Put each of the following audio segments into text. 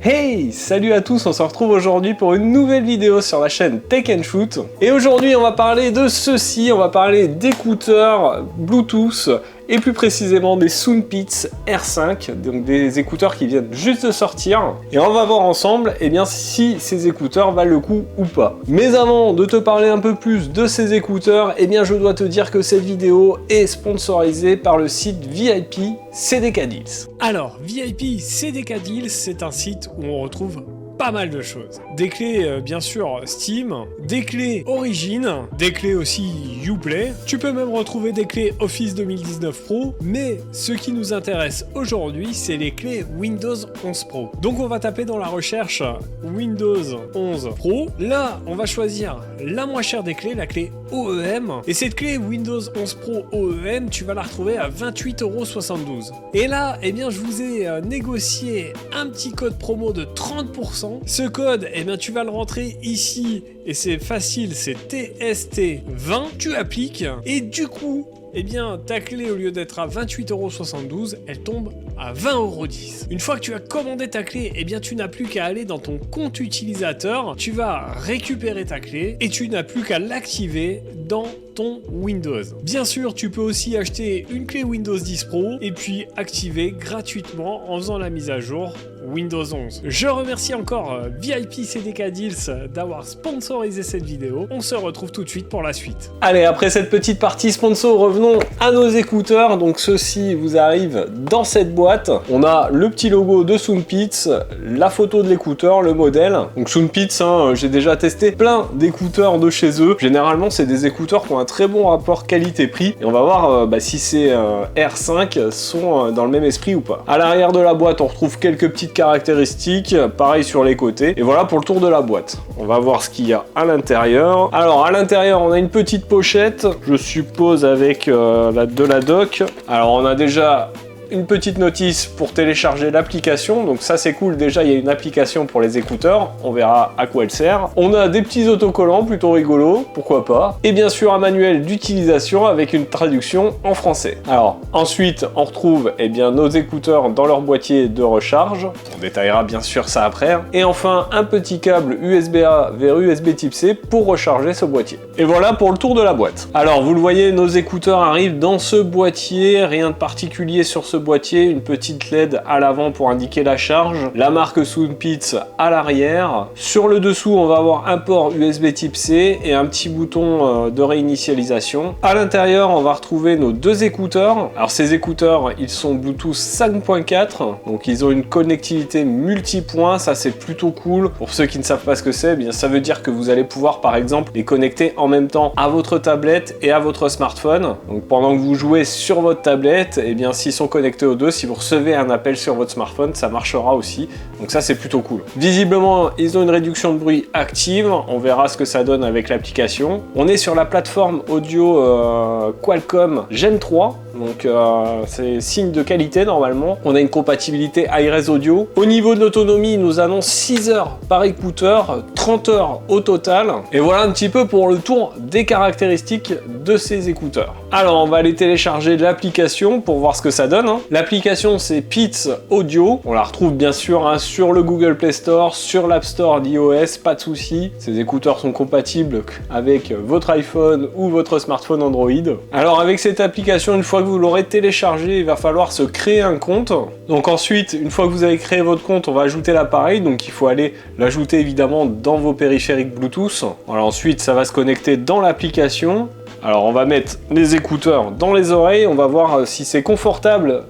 Hey, salut à tous, on se retrouve aujourd'hui pour une nouvelle vidéo sur la chaîne Tech & Shoot. Et aujourd'hui on va parler de ceci, on va parler d'écouteurs Bluetooth et plus précisément des Soundpeats R5, donc des écouteurs qui viennent juste de sortir. Et on va voir ensemble si ces écouteurs valent le coup ou pas. Mais avant de te parler un peu plus de ces écouteurs, je dois te dire que cette vidéo est sponsorisée par le site VIP CDK Deals. Alors, VIP CDK Deals, c'est un site où on retrouve pas mal de choses. Des clés bien sûr Steam, des clés Origin, des clés aussi Uplay. Tu peux même retrouver des clés Office 2019 Pro, mais ce qui nous intéresse aujourd'hui, c'est les clés Windows 11 Pro. Donc on va taper dans la recherche Windows 11 Pro. Là, on va choisir la moins chère des clés, la clé OEM. Et cette clé Windows 11 Pro OEM, tu vas la retrouver à 28,72 €. Et là, je vous ai négocié un petit code promo de 30%. Ce code, tu vas le rentrer ici et c'est facile, c'est TST20. Tu appliques et du coup, ta clé, au lieu d'être à 28,72 €, elle tombe à 20,10 €. Une fois que tu as commandé ta clé, tu n'as plus qu'à aller dans ton compte utilisateur, tu vas récupérer ta clé et tu n'as plus qu'à l'activer dans ton Windows. Bien sûr, tu peux aussi acheter une clé Windows 10 Pro et puis activer gratuitement en faisant la mise à jour Windows 11. Je remercie encore VIP CDK Deals d'avoir sponsorisé cette vidéo. On se retrouve tout de suite pour la suite. Allez, après cette petite partie sponsor, revenons à nos écouteurs. Donc ceux-ci vous arrivent dans cette boîte. On a le petit logo de Soundpeats, la photo de l'écouteur, le modèle. Donc Soundpeats, j'ai déjà testé plein d'écouteurs de chez eux. Généralement, c'est des écouteurs qui ont un très bon rapport qualité-prix. Et on va voir si ces R5 sont dans le même esprit ou pas. À l'arrière de la boîte, on retrouve quelques petites caractéristiques, pareil sur les côtés. Et voilà pour le tour de la boîte. On va voir ce qu'il y a à l'intérieur. Alors à l'intérieur, on a une petite pochette, je suppose avec de la doc. Alors on a déjà une petite notice pour télécharger l'application, donc ça c'est cool. Déjà il y a une application pour les écouteurs, on verra à quoi elle sert. On a des petits autocollants plutôt rigolos, pourquoi pas, et bien sûr un manuel d'utilisation avec une traduction en français. Alors ensuite on retrouve nos écouteurs dans leur boîtier de recharge, on détaillera bien sûr ça après, et enfin un petit câble USB-A vers USB type C pour recharger ce boîtier. Et voilà pour le tour de la boîte. Alors vous le voyez, nos écouteurs arrivent dans ce boîtier, rien de particulier sur ce boîtier, une petite LED à l'avant pour indiquer la charge, la marque Soundpeats à l'arrière. Sur le dessous, on va avoir un port USB type C et un petit bouton de réinitialisation. À l'intérieur, on va retrouver nos deux écouteurs. Alors ces écouteurs, ils sont Bluetooth 5.4, donc ils ont une connectivité multipoint, ça c'est plutôt cool. Pour ceux qui ne savent pas ce que c'est, ça veut dire que vous allez pouvoir par exemple les connecter en même temps à votre tablette et à votre smartphone. Donc pendant que vous jouez sur votre tablette, s'ils sont connectés aux deux, si vous recevez un appel sur votre smartphone, ça marchera aussi. Donc ça c'est plutôt cool. Visiblement, ils ont une réduction de bruit active. On verra ce que ça donne avec l'application. On est sur la plateforme audio Qualcomm Gen 3. Donc c'est signe de qualité normalement. On a une compatibilité Hi-Res audio. Au niveau de l'autonomie, il nous annonce 6 heures par écouteur, 30 heures au total. Et voilà un petit peu pour le tour des caractéristiques de ces écouteurs. Alors on va aller télécharger l'application pour voir ce que ça donne. L'application c'est Peats Audio. On la retrouve bien sûr sur le Google Play Store, sur l'App Store d'iOS, pas de souci. Ces écouteurs sont compatibles avec votre iPhone ou votre smartphone Android. Alors avec cette application, une fois que vous l'aurez téléchargé, il va falloir se créer un compte. Donc ensuite, une fois que vous avez créé votre compte, on va ajouter l'appareil. Donc il faut aller l'ajouter évidemment dans vos périphériques Bluetooth. Alors ensuite, ça va se connecter dans l'application. Alors on va mettre les écouteurs dans les oreilles, on va voir si c'est confortable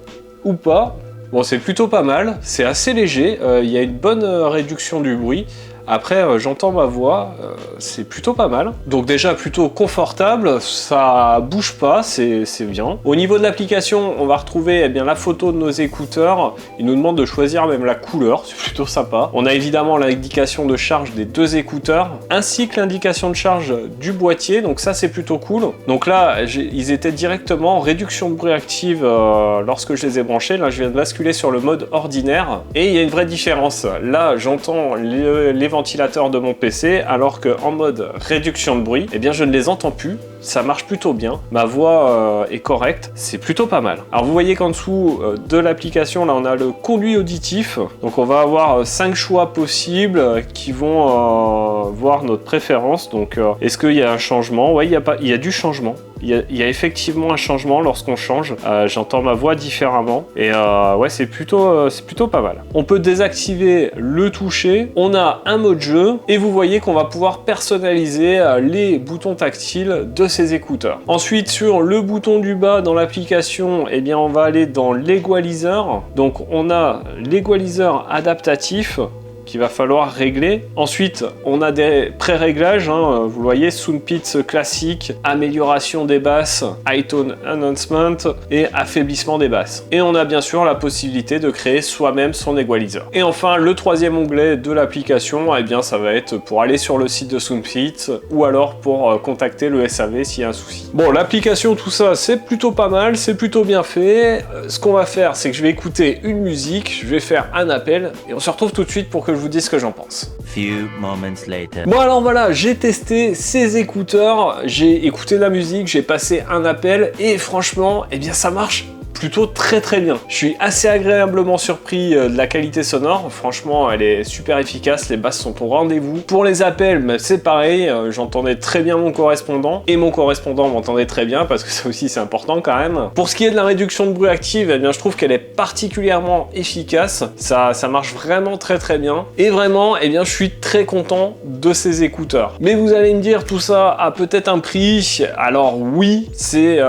ou pas. Bon, c'est plutôt pas mal, c'est assez léger, il y a une bonne réduction du bruit. Après, j'entends ma voix, c'est plutôt pas mal. Donc déjà, plutôt confortable, ça bouge pas, c'est bien. Au niveau de l'application, on va retrouver la photo de nos écouteurs. Il nous demande de choisir même la couleur, c'est plutôt sympa. On a évidemment l'indication de charge des deux écouteurs, ainsi que l'indication de charge du boîtier, donc ça c'est plutôt cool. Donc là, ils étaient directement en réduction de bruit active lorsque je les ai branchés. Là, je viens de basculer sur le mode ordinaire, et il y a une vraie différence. Là, j'entends les ventilateurs de mon PC, alors qu'en mode réduction de bruit, je ne les entends plus. ça marche plutôt bien. Ma voix est correcte, c'est plutôt pas mal. Alors vous voyez qu'en dessous de l'application, là on a le conduit auditif. Donc on va avoir 5 choix possibles qui vont voir notre préférence. Donc est-ce qu'il y a un changement? Ouais, il y a du changement. Il y a effectivement un changement lorsqu'on change. J'entends ma voix différemment et ouais, c'est plutôt pas mal. On peut désactiver le toucher. On a un mode jeu et vous voyez qu'on va pouvoir personnaliser les boutons tactiles de ces écouteurs. Ensuite, sur le bouton du bas dans l'application, eh bien, on va aller dans l'égaliseur. Donc, on a l'égaliseur adaptatif qu'il va falloir régler. Ensuite, on a des pré-réglages, hein, vous le voyez, Sound Pitch classique, amélioration des basses, High Tone Enhancement et affaiblissement des basses. Et on a bien sûr la possibilité de créer soi-même son égaliseur. Et enfin, le troisième onglet de l'application, eh bien, ça va être pour aller sur le site de Sound Pitch ou alors pour contacter le SAV s'il y a un souci. Bon, l'application, tout ça, c'est plutôt pas mal, c'est plutôt bien fait. Ce qu'on va faire, c'est que je vais écouter une musique, je vais faire un appel et on se retrouve tout de suite pour que je vous dise ce que j'en pense. Few moments later. Bon alors voilà, j'ai testé ces écouteurs, j'ai écouté de la musique, j'ai passé un appel et franchement, eh bien ça marche plutôt très bien. Je suis assez agréablement surpris de la qualité sonore, franchement elle est super efficace, les basses sont au rendez-vous. Pour les appels, c'est pareil, j'entendais très bien mon correspondant et mon correspondant m'entendait très bien parce que ça aussi c'est important quand même. Pour ce qui est de la réduction de bruit active, eh bien je trouve qu'elle est particulièrement efficace, ça marche vraiment très bien et vraiment, eh bien je suis très content de ces écouteurs. Mais vous allez me dire tout ça a peut-être un prix, alors oui, c'est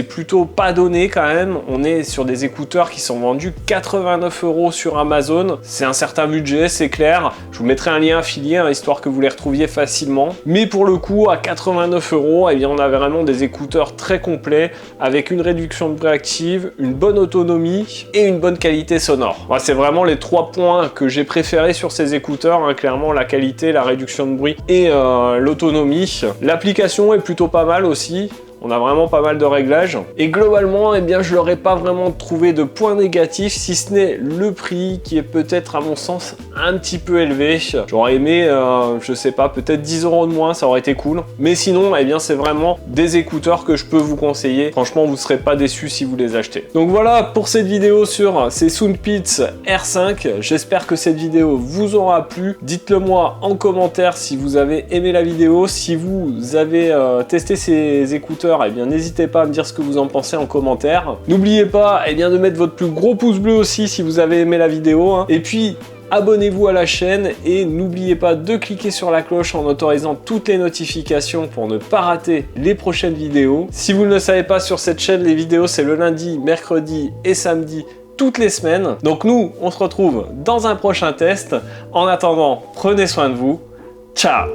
plutôt pas donné quand même. On est sur des écouteurs qui sont vendus 89 € sur Amazon. C'est un certain budget, c'est clair. Je vous mettrai un lien affilié, hein, histoire que vous les retrouviez facilement. Mais pour le coup, à 89 €, eh bien, on a vraiment des écouteurs très complets avec une réduction de bruit active, une bonne autonomie et une bonne qualité sonore. Voilà, c'est vraiment les 3 points que j'ai préférés sur ces écouteurs, hein, clairement la qualité, la réduction de bruit et l'autonomie. L'application est plutôt pas mal aussi. On a vraiment pas mal de réglages. Et globalement, eh bien, je n'aurais pas vraiment trouvé de points négatifs, si ce n'est le prix qui est peut-être, à mon sens, un petit peu élevé. J'aurais aimé, je sais pas, peut-être 10 € de moins, ça aurait été cool. Mais sinon, eh bien, c'est vraiment des écouteurs que je peux vous conseiller. Franchement, vous ne serez pas déçus si vous les achetez. Donc voilà pour cette vidéo sur ces Sound Pitch R5. J'espère que cette vidéo vous aura plu. Dites-le moi en commentaire si vous avez aimé la vidéo. Si vous avez testé ces écouteurs, eh bien n'hésitez pas à me dire ce que vous en pensez en commentaire. N'oubliez pas, eh bien, de mettre votre plus gros pouce bleu aussi si vous avez aimé la vidéo, hein. Et puis abonnez-vous à la chaîne et n'oubliez pas de cliquer sur la cloche en autorisant toutes les notifications pour ne pas rater les prochaines vidéos. Si vous ne le savez pas, sur cette chaîne, les vidéos c'est le lundi, mercredi et samedi toutes les semaines. Donc nous, on se retrouve dans un prochain test. En attendant, prenez soin de vous. Ciao!